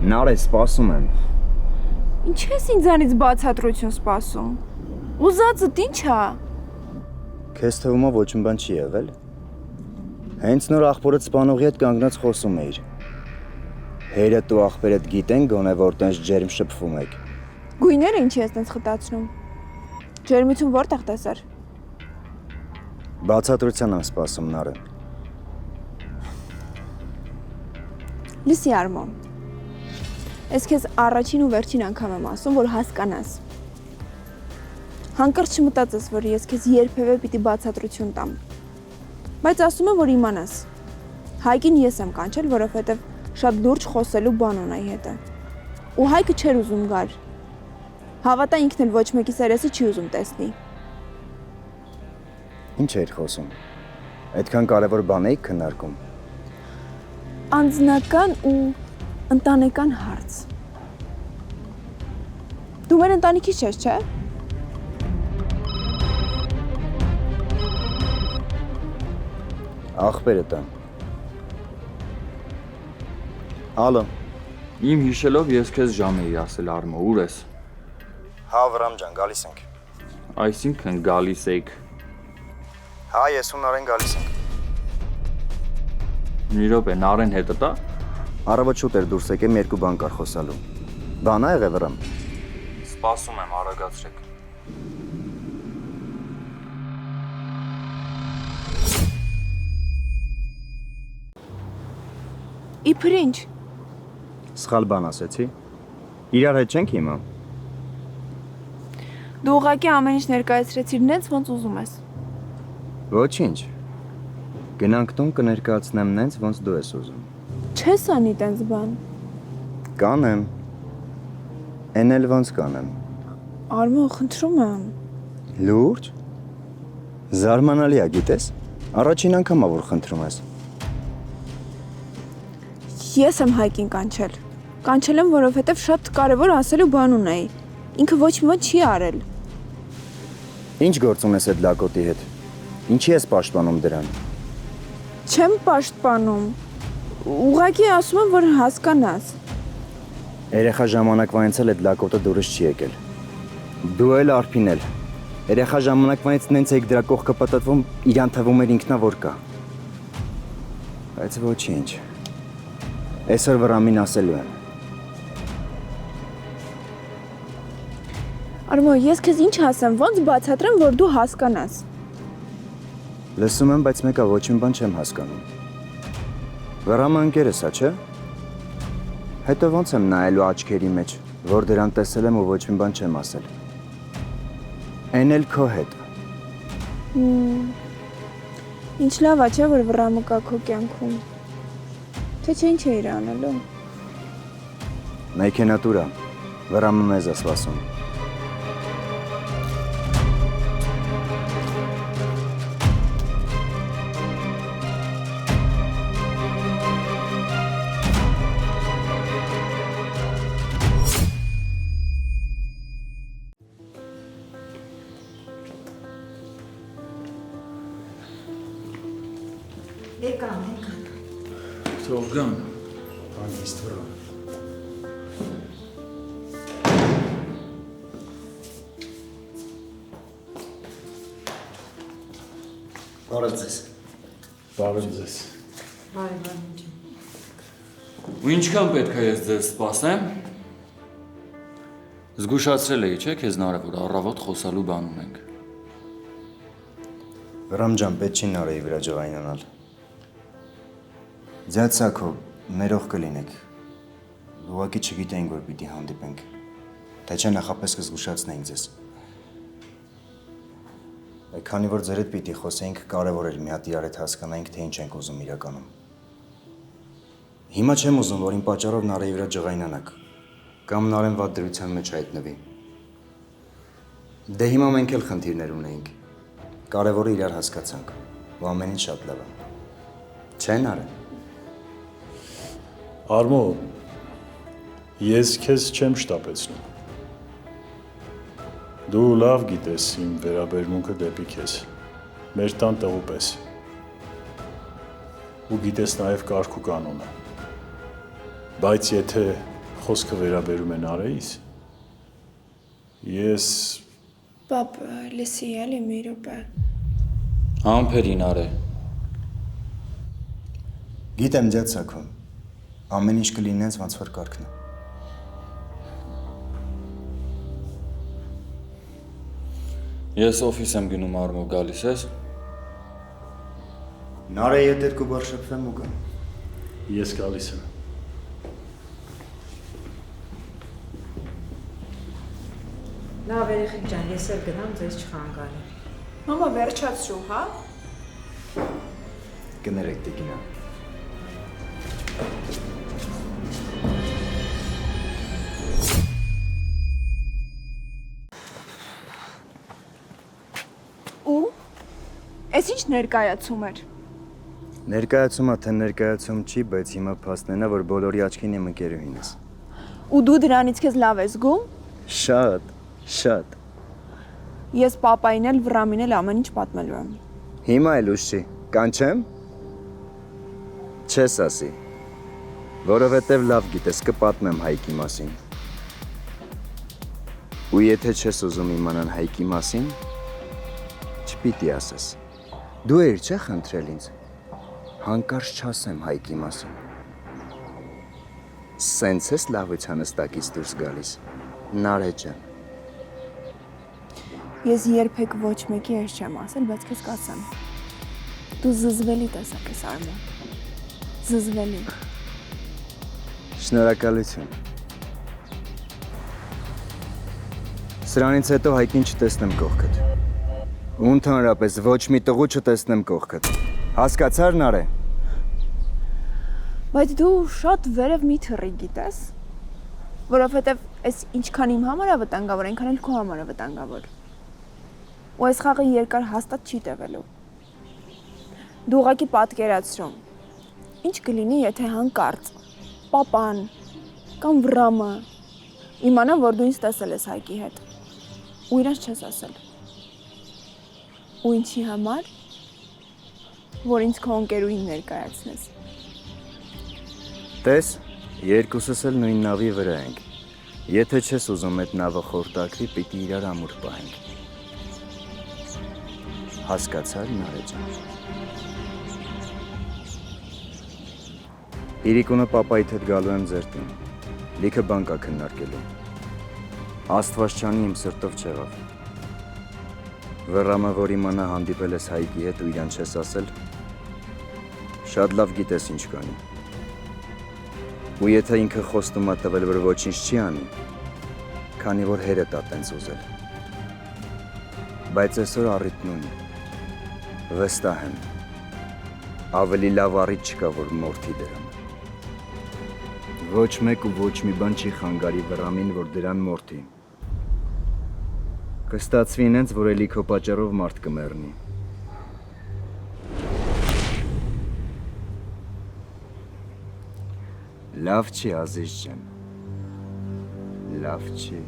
Նարե, սպասում եմ։ Ինչ ես ինձանից բացատրություն սպասում։ Ուզածդ ի՞նչ է։ Քեզ թվում է ոչ մի բան չի եղել։ Հենց նոր աղբորդ սպանողի հետ կանգնած խոսում էիր։ Հերդ ու աղբերդ գիտեն գոնե որ տենց ջերմ շփվում եք։ Գույները ինչի ես տենց խտացնում։ Ջերմություն որտեղ տեսար։ Բացատրության եմ սպասում Նարը։ Լսի Արմո։ Ես քեզ առաջին ու վերջին անգամ եմ ասում, որ հասկանաս։ Հանկարծ չմտածես, որ ես քեզ երբևէ պիտի բացատրություն տամ։ Բայց ասում եմ, որ իմանաս։ Հայկին ես եմ կանչել, որովհետև շատ լուրջ խոսելու բան ունեի հետը։ Ու Հայկը չէր ուզում գար։ Հավատա ինքն էլ ոչ մեկի սերեսը չի ուզում տեսնի։ Ինչ էիր խոսում։ Այդքան կարևոր բան էիք քննարկում։ Անձնական ու ընտանեկան հարց։ Դու մեր ընտանիքից ես, չէ՞։ Աղբերդ եմ։ Ալո։ Իմ հիշելով ես քեզ ժամ էի ասել Արմո, ուր ես։ Հա Վրամ ջան, գալիս ենք։ Այսինքն գալիս եք։ Հա, ես ու Նարեն գալիս ենք։ Մի րոպե, Նարեն հետը տա։ Առավոտ շուտ էր դուրս եկեմ երկու բան կար խոսալու։ Բան ա եղել Վրամ։ Սպասում եմ, արագացրեք։ Իբր ինչ։ Սխալ բան ասեցի։ Իրար հետ չենք հիմա։ Դու ուղղակի ամեն ինչ ներկայացրեցիր նենց ոնց ուզում ես։ Ոչինչ։ Գնանք տուն կներկայացնեմ նենց ոնց դու ես ուզում։ Չես անի տենց բան։ Կանեմ։ Էն էլ ոնց կանեմ։ Արմո, խնդրում եմ։ Լուրջ։ Զարմանալի է, գիտես։ Առաջին անգամ ա որ խնդրում ես։ Ես եմ Հայկին կանչել։ Կանչել եմ, որովհետև շատ կարևոր ասելու բան ունեի։ Ինքը ոչ մի բան չի արել։ Ինչ գործ ունես այդ լակոտի հետ։ Ինչի ես պաշտպանում դրան։ Չեմ պաշտպանում։ Ուղղակի ասում եմ, որ հասկանաս։ Երեխա ժամանակվանից էլ այդ լակոտը դուրս չի եկել։ Դու էլ Արփին էլ։ Երեխա ժամանակվանից նենց եք դրա կողքը պատտվում, իրան թվում էր ինքնավոր կա։ Բայց ոչինչ։ Այսօր Վրամին ասելու եմ։ Արմո, ես քեզ ինչ ասեմ, ոնց բացատրեմ, որ դու հասկանաս։ Լսում եմ, բայց մեկը ոչ մի բան չեմ հասկանում։ Վրամը ընկերս է, չէ՞։ Հետո ոնց եմ նայելու աչքերի մեջ, որ դրան տեսել եմ ու ոչ մի բան չեմ ասել։ Էն էլ քո հետ։ Ինչ լավ է, չէ՞, որ Վրամը կա քո կյանքում։ Թե չէ ինչ էիր անելու։ Մեքենատուրա։ Վրամը մեզ է սպասում։ Եկան։ Թող գան։ Հանգիստ Վրամ։ Բարև ձեզ։ Բարև ձեզ։ Բարև։ Ու ինչքան պետք է ես ձեզ սպասեմ։ Զգուշացրել էի, չէ՞, քեզ Նարը, որ առավոտ խոսալու բան ունենք։ Վրամ ջան, պետք չի Նարեի վրա ջղայնանալ։ Ձեզ ցակո, ներող կլինեք։ Ուղղակի չգիտեինք, որ պիտի հանդիպենք։ Թե չէ նախապես կզգուշացնեինք ձեզ։ Քանի որ ձեր հետ պիտի խոսեինք, կարևոր էր մի հատ իրար հետ հասկանայինք, թե ինչ ենք ուզում իրականում։ Հիմա չեմ ուզում, որ իմ պատճառով Նարեի վրա ջղայնանաք, կամ Նարեն վատ դրության մեջ հայտնվի։ Դե հիմա մենք էլ խնդիրներ ունեինք։ Կարևորը իրար հասկացանք, ու ամեն ինչ շատ լավ է։ Չէ՞ Նարեն։ Արմո, ես քեզ չեմ շտապեցնում։ Դու լավ գիտես իմ վերաբերմունքը դեպի քեզ, մեր տան տղու պես։ Ու գիտես նաև կարգ ու կանոնը։ Բայց եթե խոսքը վերաբերում է Նարեիս։ Ես Պապ, լսի էլի մի րոպե։ Համբերին արե։ Գիտեմ ձեզ ցակում։ Ամեն ինչ կլինի հենց ոնց որ կարգն է։ Ես օֆիս եմ գնում Արմով գալիս ես։ Նարեի հետ երկու բառ շփվեմ ու գամ։ ես գալիս եմ։ Լավ երեխեք ջան, ես էլ գնամ, ձեզ չխանգարեմ։ Մամա, վերջացրու, հա։ Կներեք տիկինա։ Ու էս ինչ ներկայացում էր։ Ներկայացումը թե ներկայացում չի, բայց հիմա փաստն է, որ բոլորի աչքին եմ ընկերուհին ես։ Ու դու դրանից քեզ լավ ես զգում։ Շատ, շատ։ Ես պապային էլ վրամին էլ ամեն ինչ պատմելու եմ։ Հիմա էլ ուշ չի, կանչեմ։ Չես ասի։ Որովհետև լավ գիտես, կպատմեմ Հայկի մասին։ Ու եթե չես ուզում իմանալ Հայկի մասին, չպիտի ասես։ Դու էր չէ խնդրել ինձ։ Հանկարծ չասեմ Հայկի մասին։ Սենց ես լավությանս տակից դուրս գալիս։ Նարե ջան։ Ես երբեք ոչ մեկի ես չեմ ասել, բայց քեզ կասեմ։ Դու զզվելի տեսակ ես Արմեն։ Զզվելի։ Շնորհակալություն։ Սրանից հետո Հայկին չտեսնեմ կողքդ։ Ու ընդհանրապես ոչ մի տղու չտեսնեմ կողքդ։ Հասկացար Նարե։ Բայց դու շատ վերև մի թռի գիտես, որովհետև այս ինչքան իմ համար է վտանգավոր, այնքան էլ քո համար է վտանգավոր։ Ու այս խաղը երկար հաստատ չի տևելու։ Դու ուղղակի պատկերացրու։ Ինչ կլինի, եթե հանկարծ պապան կամ վրամը իմանա, որ դու ինձ տեսել ես Հայկի հետ։ Ու իրանց չես ասել։ Ու ինչի համար, որ ինձ քո ընկերուհին ներկայացնես։ Տես, երկուսս էլ նույն նավի վրա ենք։ Եթե չես ուզում այդ նավը խորտակվի, պիտի իրար ամուր պահենք։ Հասկացար Նարե ջան։ Իրիկունը պապայիդ հետ գալու եմ ձեր տուն։ Լիքը բան կա քննարկելու։ Աստված չանի իմ սրտով չեղավ։ Վռամը, որ իմանա հանդիպել ես Հայկի հետ ու իրան չես ասել, շատ լավ գիտես ինչ կանի։ Ու եթե ինքը խոստում է տվել, որ ոչինչ չի անի, քանի որ հերը տա տենց ուզել։ Բայց այսօր առիթն ունի։ Վստահ եմ։ Ավելի լավ առիթ չկա, որ մորթի դրամ։ Ոչ մեկ ու ոչ մի բան չի խանգարի վռամին, որ դրան մորթի։ Կստացվի ինձ, որ էլի քո պատճառով մարդ կմեռնի։ Լավ չի, Ազիզ ջան։ Լավ չի։